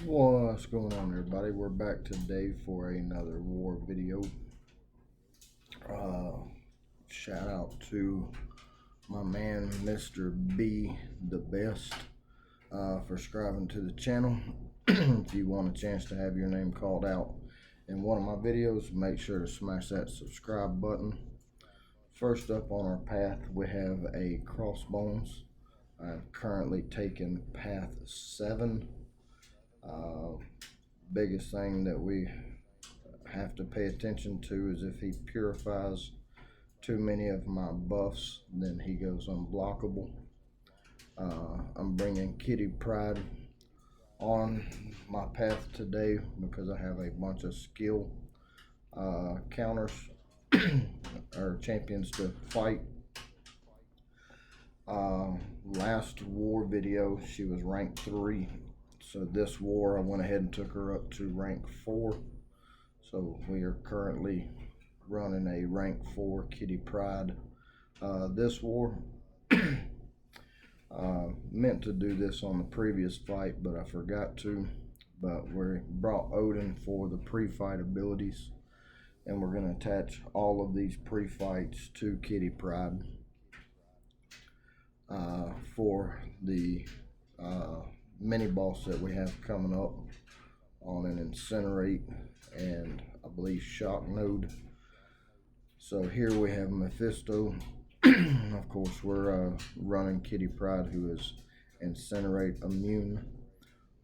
What's going on, everybody? We're back today for another war video. uh, Shout out to my man Mr. B the Best for subscribing to the channel. If you want a chance to have your name called out in one of my videos, make sure to smash that subscribe button. First up on our path, we have a crossbones. I've currently taken path 7. Biggest thing that we have to pay attention to is if he purifies too many of my buffs, then he goes unblockable. I'm bringing Kitty Pride on my path today because I have a bunch of skill counters or champions to fight. Last war video she was rank 3, so this war I went ahead and took her up to rank 4. So we are currently running a rank 4 Kitty Pride this war. Meant to do this on the previous fight, but I forgot to. But we brought Odin for the pre-fight abilities, and we're going to attach all of these pre-fights to Kitty Pride for the mini boss that we have coming up on an Incinerate and I believe Shock node. So here we have Mephisto. Of course, we're running Kitty Pride, who is Incinerate immune.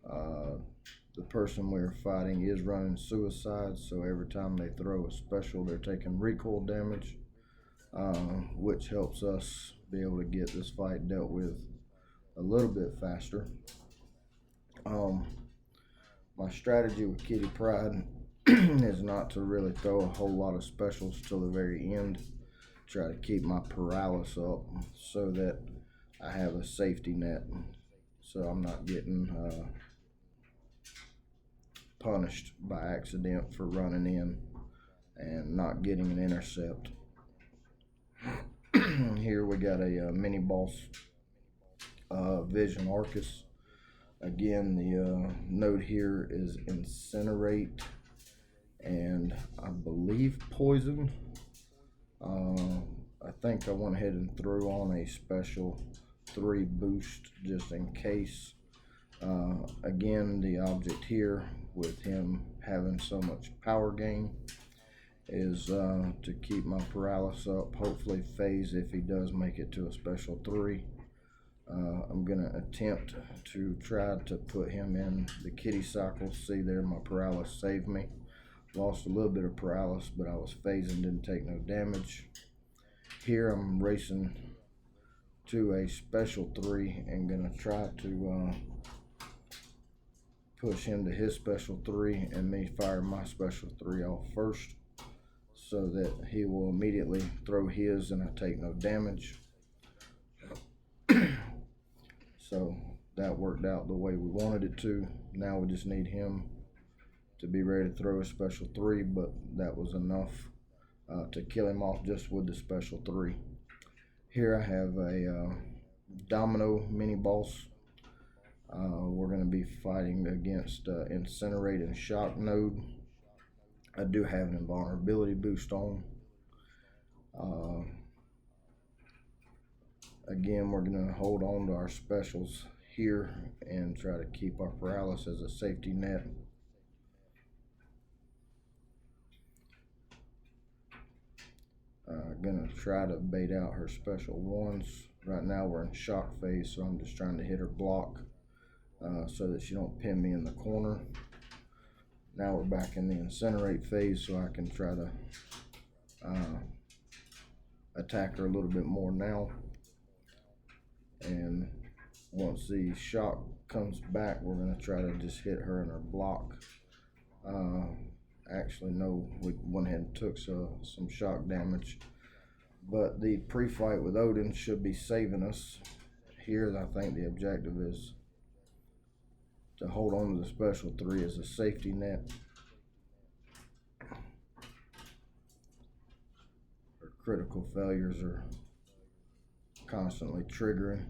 The person we're fighting is running Suicide, so every time they throw a special, they're taking recoil damage, which helps us be able to get this fight dealt with a little bit faster. My strategy with Kitty Pride is not to really throw a whole lot of specials till the very end. Try to keep my paralysis up so that I have a safety net, so I'm not getting punished by accident for running in and not getting an intercept. Here we got a mini boss, Vision Arcus. Again, the node here is Incinerate and I believe Poison. I think I went ahead and threw on a special 3 boost just in case. Again, the object here with him having so much power gain is to keep my paralysis up, hopefully phase if he does make it to a special 3. I'm gonna attempt to try to put him in the kitty cycle. See there, my paralysis saved me. Lost a little bit of paralysis, but I was phasing, didn't take no damage. Here I'm racing to a special 3 and gonna try to push him to his special 3 and me fire my special 3 off first, so that he will immediately throw his and I take no damage. So that worked out the way we wanted it to. Now we just need him to be ready to throw a special 3, but that was enough to kill him off just with the special 3. Here I have a Domino mini boss. We're going to be fighting against Incinerate and Shock node. I do have an invulnerability boost on. Again, we're going to hold on to our specials here and try to keep our paralysis as a safety net. Gonna try to bait out her special 1s. Right now we're in shock phase, so I'm just trying to hit her block so that she don't pin me in the corner. Now we're back in the Incinerate phase, so I can try to attack her a little bit more now. And once the shock comes back, we're going to try to just hit her in her block. Actually, no, we went ahead and took some shock damage. But the pre-fight with Odin should be saving us. Here, I think the objective is to hold on to the special 3 as a safety net. Our critical failures are constantly triggering.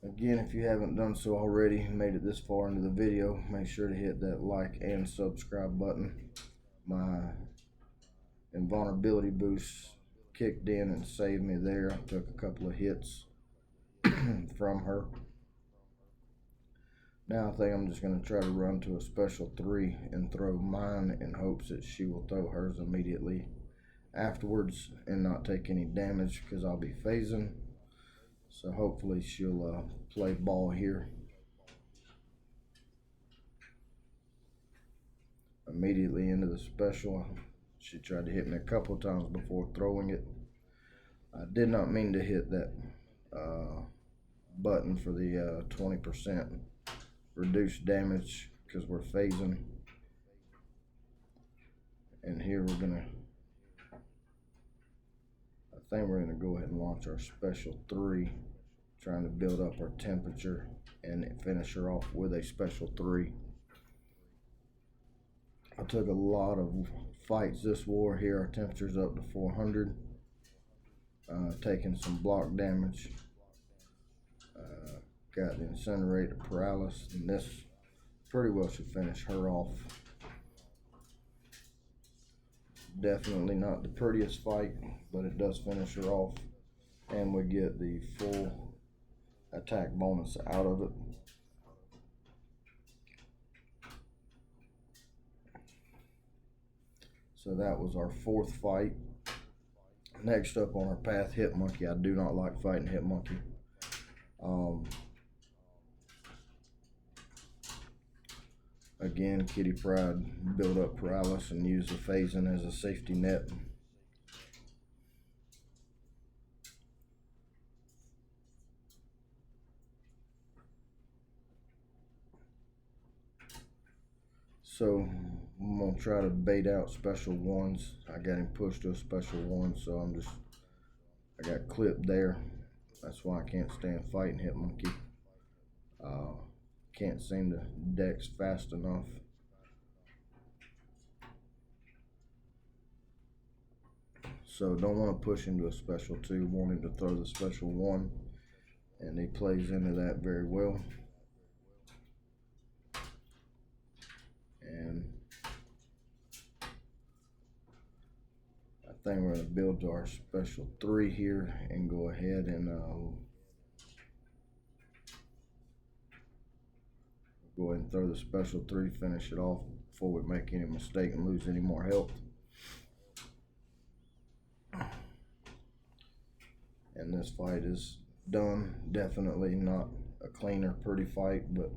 Again, if you haven't done so already and made it this far into the video, make sure to hit that like and subscribe button. My invulnerability boost kicked in and saved me there. I took a couple of hits from her. Now I think I'm just going to try to run to a special 3 and throw mine in hopes that she will throw hers immediately afterwards and not take any damage, because I'll be phasing. So hopefully she'll play ball here. Immediately into the special. She tried to hit me a couple of times before throwing it. I did not mean to hit that button for the 20% reduced damage, because we're phasing. And here we're gonna, I think we're gonna go ahead and launch our special 3, trying to build up our temperature and finish her off with a special 3. I took a lot of fights this war here. Our temperature's up to 400. Taking some block damage. Got the incinerator paralysis, and this pretty well should finish her off. Definitely not the prettiest fight, but it does finish her off, and we get the full attack bonus out of it. So that was our 4th fight. Next up on our path, Hit Monkey. I do not like fighting Hit Monkey. Again, Kitty Pryde build up paralysis and use the phasing as a safety net. So I'm gonna try to bait out special 1s. I got him pushed to a special 1, so I got clipped there. That's why I can't stand fighting Hit Monkey. Can't seem to dex fast enough. So don't want to push into a special 2, wanting to throw the special 1, and he plays into that very well. And I think we're going to build to our special 3 here and go ahead and go ahead and throw the special 3, finish it off before we make any mistake and lose any more health. And this fight is done. Definitely not a cleaner, pretty fight, but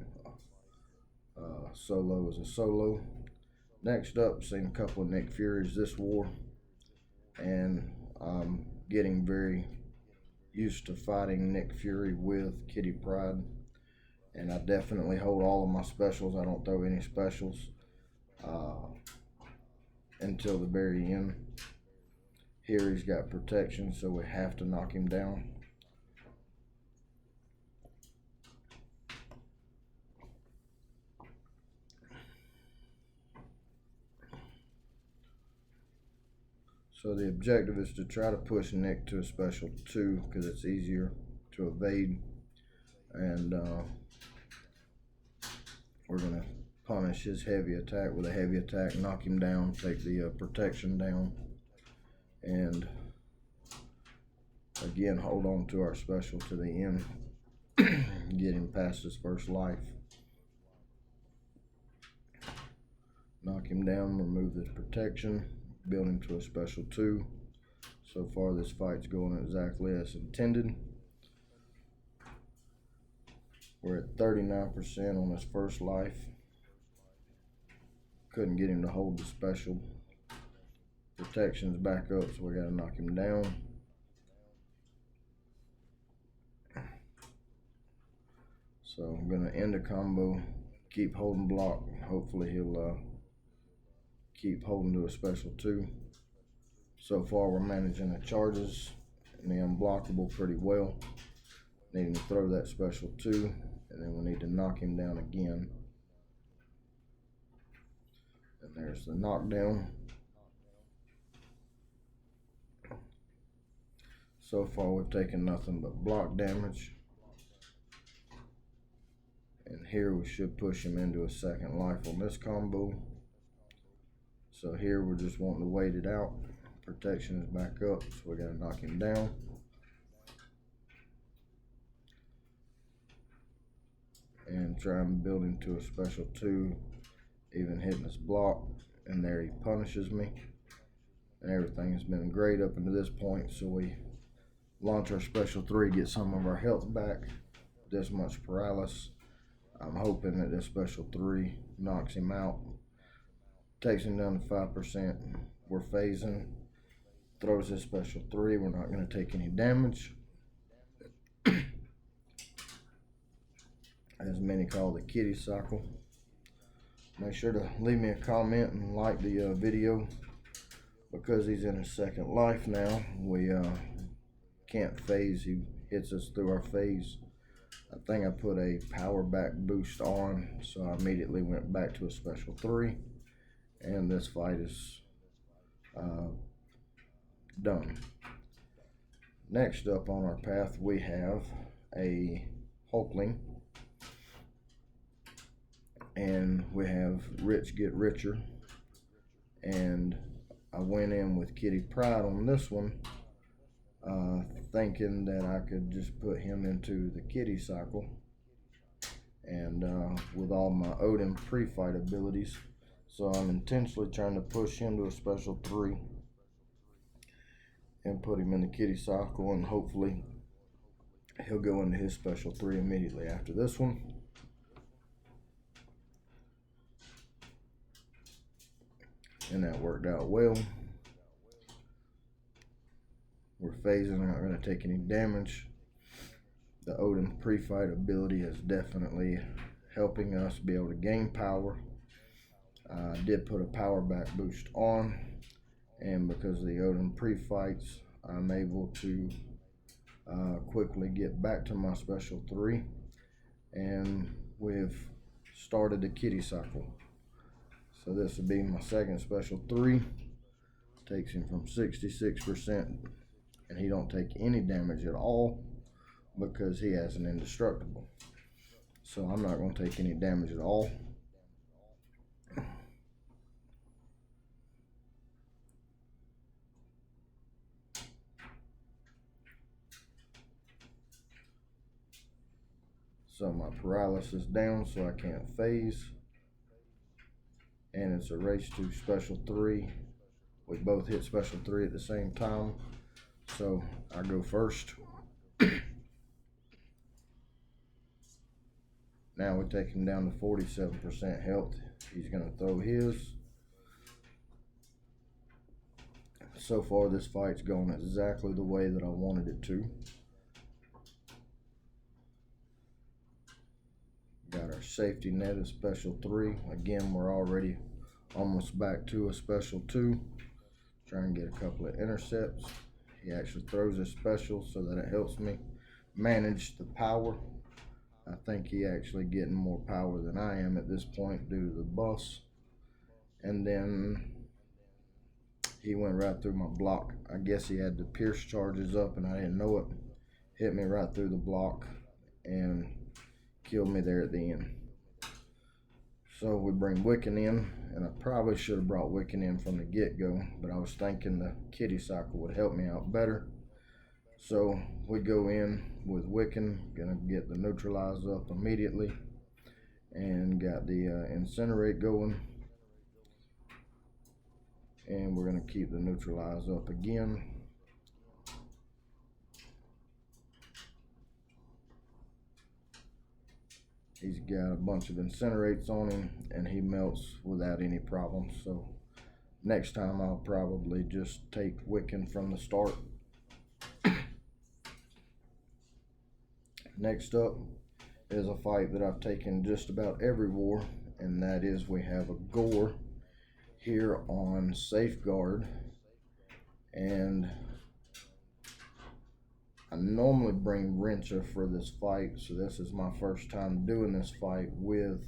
solo is a solo. Next up, seen a couple of Nick Furies this war, and I'm getting very used to fighting Nick Fury with Kitty Pryde. And I definitely hold all of my specials. I don't throw any specials until the very end. Here he's got protection, so we have to knock him down. So the objective is to try to push Nick to a special 2, because it's easier to evade. And we're going to punish his heavy attack with a heavy attack, knock him down, take the protection down, and again hold on to our special to the end, get him past his first life. Knock him down, remove this protection, build him to a special 2. So far this fight's going exactly as intended. We're at 39% on his first life. Couldn't get him to hold the special. Protection's back up, so we gotta knock him down. So I'm gonna end the combo, keep holding block. Hopefully he'll keep holding to a special 2. So far we're managing the charges and the unblockable pretty well. Needing to throw that special 2, and then we need to knock him down again. And there's the knockdown. So far we've taken nothing but block damage. And here we should push him into a second life on this combo. So here we're just wanting to wait it out. Protection is back up, so we gotta knock him down. And try and build him to a special 2, even hitting his block. And there he punishes me. And everything has been great up until this point, so we launch our special 3, get some of our health back. This much paralysis. I'm hoping that this special 3 knocks him out, takes him down to 5%. We're phasing, throws his special 3. We're not going to take any damage. As many call the kitty cycle. Make sure to leave me a comment and like the video. Because he's in his second life now, we can't phase. He hits us through our phase. I think I put a power back boost on, so I immediately went back to a special 3, and this fight is done. Next up on our path, we have a Hulkling, and we have Rich Get Richer, and I went in with Kitty Pride on this one, thinking that I could just put him into the kitty cycle, and with all my Odin pre-fight abilities. So I'm intentionally trying to push him to a special 3 and put him in the kitty cycle, and hopefully he'll go into his special 3 immediately after this one. And that worked out well. We're phasing, not going to take any damage. The Odin pre-fight ability is definitely helping us be able to gain power. I did put a power back boost on, and because of the Odin pre-fights, I'm able to quickly get back to my special 3, and we've started the kitty cycle. So this would be my second special 3. Takes him from 66%, and he don't take any damage at all because he has an indestructible. So I'm not going to take any damage at all. So my paralysis is down, so I can't phase. And it's a race to special 3. We both hit special 3 at the same time. So I go first. Now we take him down to 47% health. He's going to throw his. So far this fight's going exactly the way that I wanted it to. Got our safety net of special 3. Again, we're already almost back to a special 2. Try and get a couple of intercepts. He actually throws his special so that it helps me manage the power. I think he actually getting more power than I am at this point due to the buffs. And then he went right through my block. I guess he had the pierce charges up and I didn't know it. Hit me right through the block and killed me there at the end. So we bring Wiccan in, and I probably should have brought Wiccan in from the get-go, but I was thinking the kitty cycle would help me out better. So we go in with Wiccan, gonna get the neutralize up immediately, and got the incinerate going, and we're gonna keep the neutralize up again. He's got a bunch of incinerates on him, and he melts without any problems. So next time I'll probably just take Wiccan from the start. Next up is a fight that I've taken just about every war, and that is we have a Gore here on Safeguard, and I normally bring Wrencher for this fight, so this is my first time doing this fight with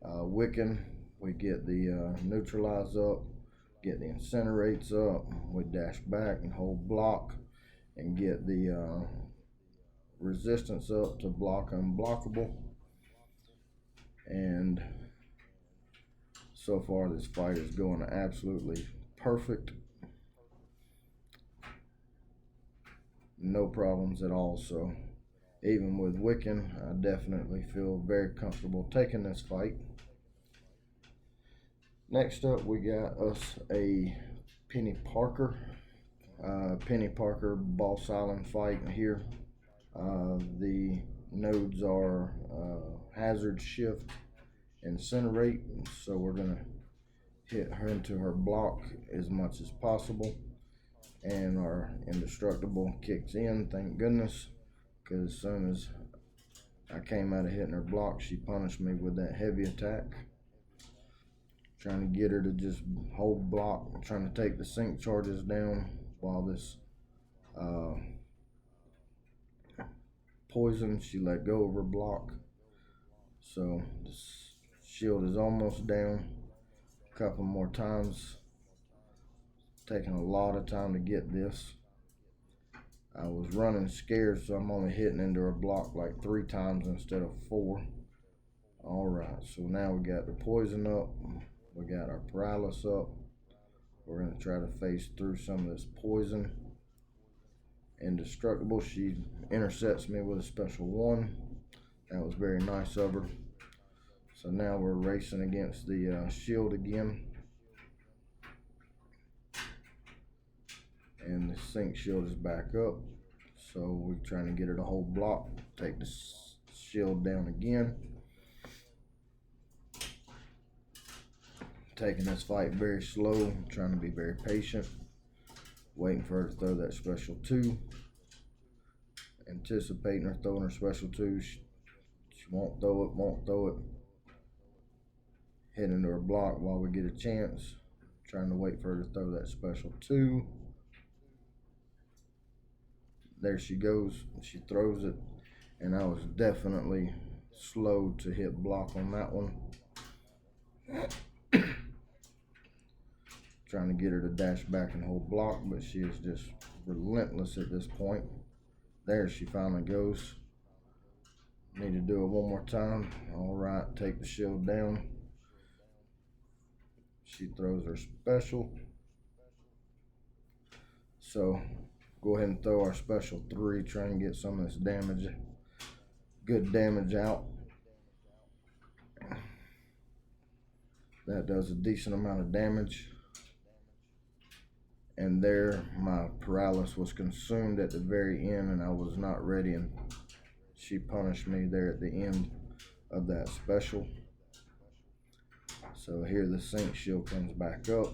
Wiccan. We get the neutralize up, get the incinerates up, we dash back and hold block, and get the resistance up to block unblockable. And so far this fight is going absolutely perfect. No problems at all. So even with Wiccan, I definitely feel very comfortable taking this fight. Next up, we got us a Penny Parker. Penny Parker Boss Island fight here. The nodes are Hazard, Shift, Incinerate. So we're going to hit her into her block as much as possible. And our Indestructible kicks in, thank goodness. Because as soon as I came out of hitting her block, she punished me with that heavy attack. Trying to get her to just hold block, trying to take the sync charges down while this poison, she let go of her block. So this shield is almost down. A couple more times. Taking a lot of time to get this. I was running scared, so I'm only hitting into her block like 3 times instead of 4. Alright, so now we got the poison up. We got our paralysis up. We're going to try to face through some of this poison. Indestructible, she intercepts me with a special 1. That was very nice of her. So now we're racing against the shield again. And the sync shield is back up. So we're trying to get her to hold block. Take the shield down again. Taking this fight very slow, trying to be very patient, waiting for her to throw that special 2, anticipating her throwing her special 2. She won't throw it, hit into her block while we get a chance, trying to wait for her to throw that special 2. There she goes, she throws it, and I was definitely slow to hit block on that one. Trying to get her to dash back and hold block, but she is just relentless at this point. There she finally goes. Need to do it one more time. Alright, take the shield down. She throws her special. So go ahead and throw our special 3, try and get some of this damage, good damage out. That does a decent amount of damage. And there, my paralysis was consumed at the very end, and I was not ready, and she punished me there at the end of that special. So here the sync shield comes back up.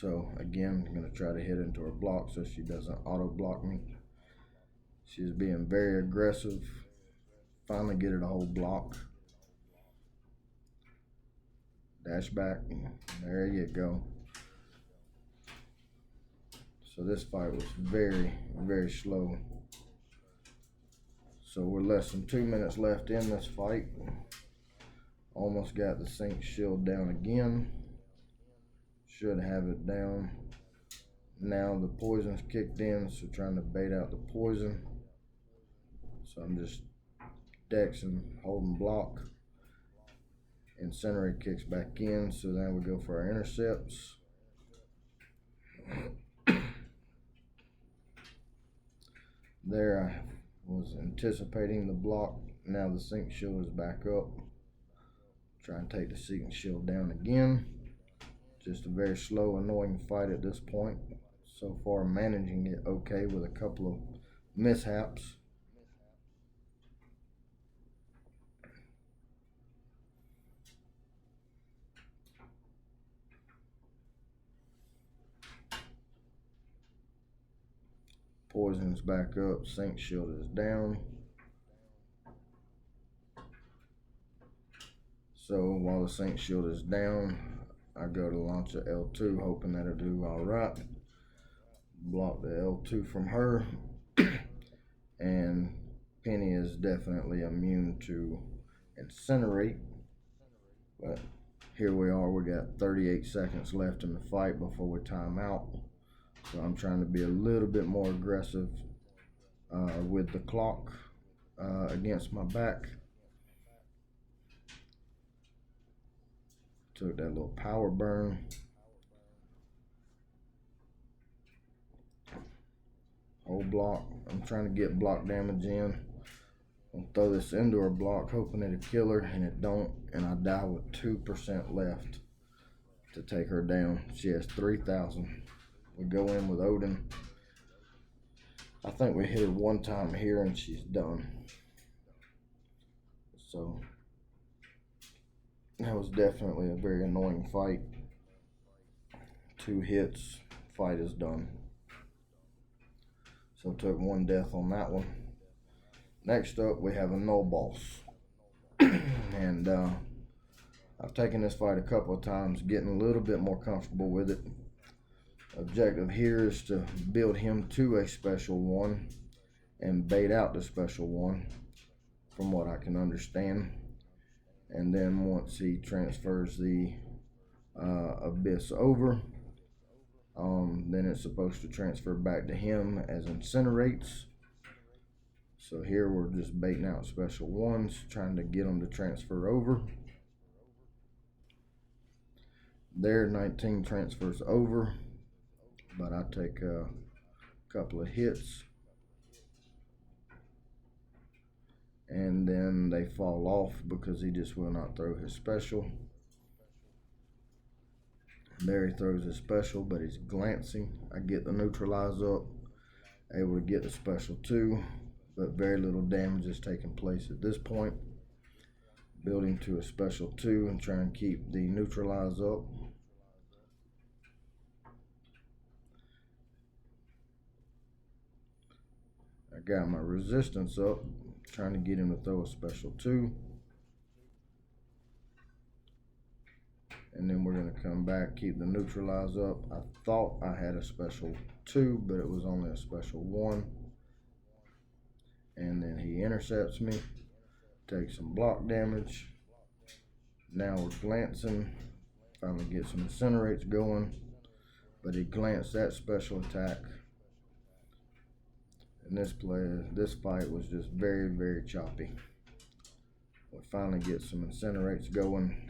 So again, I'm going to try to hit into her block so she doesn't auto block me. She's being very aggressive. Finally get her to hold block. Dash back. There you go. So this fight was very, very slow. So we're less than 2 minutes left in this fight. Almost got the sync shield down again. Should have it down. Now the poison's kicked in, so trying to bait out the poison. So I'm just dexing, holding block. Incinerate kicks back in, so now we go for our intercepts. There I was anticipating the block. Now the sync shield is back up. Try and take the sync shield down again. Just a very slow, annoying fight at this point. So far managing it okay with a couple of mishaps. Poison's back up, sync shield is down. So while the sync shield is down, I go to launch a L2, hoping that it'll do all right. Block the L2 from her. And Penny is definitely immune to Incinerate. But here we are, we got 38 seconds left in the fight before we time out. So I'm trying to be a little bit more aggressive with the clock against my back. took that little power burn. Whole block. I'm trying to get block damage in. I'll throw this into her block, hoping it'll kill her, and it don't, and I die with 2% left to take her down. She has 3,000. We go in with Odin. I think we hit her one time here and she's done. So that was definitely a very annoying fight. 2 hits, fight is done. So took 1 death on that one. Next up, we have a null boss. And I've taken this fight a couple of times, getting a little bit more comfortable with it. Objective here is to build him to a special 1 and bait out the special 1, from what I can understand. And then once he transfers the abyss over, then it's supposed to transfer back to him as incinerates. So here we're just baiting out special 1s, trying to get them to transfer over. There, 19 transfers over, but I take a couple of hits, and then they fall off because he just will not throw his special. There he throws his special, but he's glancing. I get the neutralize up, able to get the special 2, but very little damage is taking place at this point. Building to a special 2 and try and keep the neutralize up. I got my resistance up, trying to get him to throw a special 2. And then we're going to come back, keep the neutralize up. I thought I had a special 2, but it was only a special 1. And then he intercepts me, takes some block damage. Now we're glancing, finally get some incinerates going, but he glanced that special attack. And this fight was just very, very choppy. We finally get some incinerates going,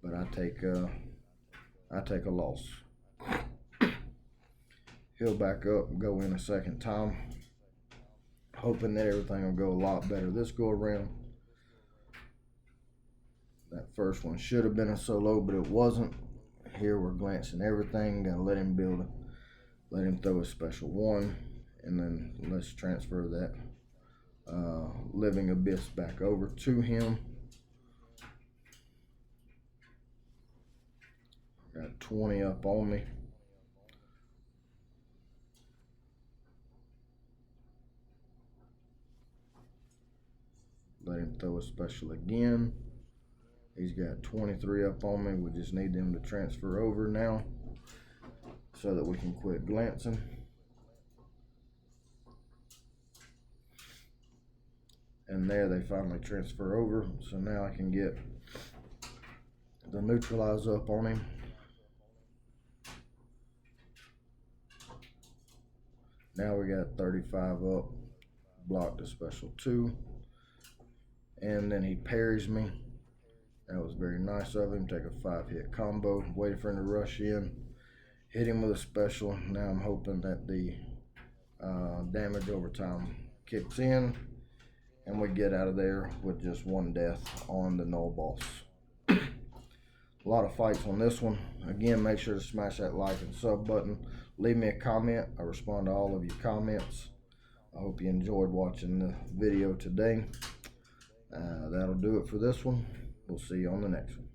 but I take a loss. Heal back up and go in a second time, hoping that everything will go a lot better this go around. That first one should have been a solo, but it wasn't. Here we're glancing everything, gotta let him throw a special 1, and then let's transfer that living abyss back over to him. Got 20 up on me. Let him throw a special again. He's got 23 up on me. We just need them to transfer over now so that we can quit glancing. And there they finally transfer over. So now I can get the neutralize up on him. Now we got 35 up, block the special 2. And then he parries me. That was very nice of him. Take a 5-hit combo, waiting for him to rush in, hit him with a special. Now I'm hoping that the damage over time kicks in and we get out of there with just 1 death on the null boss. A lot of fights on this one. Again, make sure to smash that like and sub button. Leave me a comment. I respond to all of your comments. I hope you enjoyed watching the video today. That'll do it for this one. We'll see you on the next one.